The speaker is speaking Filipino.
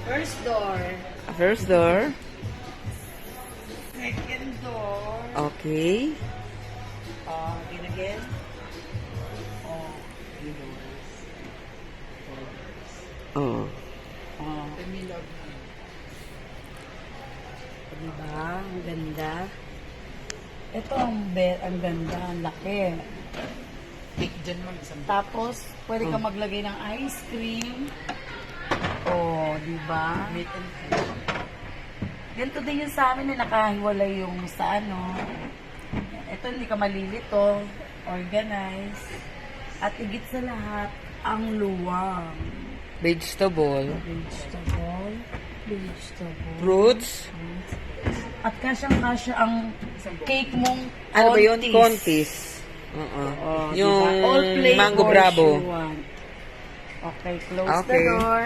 First door. First door. Second door. Okay. Again again. Three doors. Four doors. Oh. Pamilog. Diba? Ang ganda. Ito ang ganda, ang laki. Big dyan mo isang Tapos, pwede ka maglagay ng ice cream. Diba? meat and food. Ganito din yung sa amin na nakahiwalay yung sa ano. Ito hindi ka malilito. Organize. At higit sa lahat, ang luwang. Vegetable. Vegetable. Fruits. At kasyang-kasya ang cake mong Ano ba yun? contis. Contis. Oo. Oh, Yung diba? All flavors mango bravo. you want. Okay, close Okay. the door.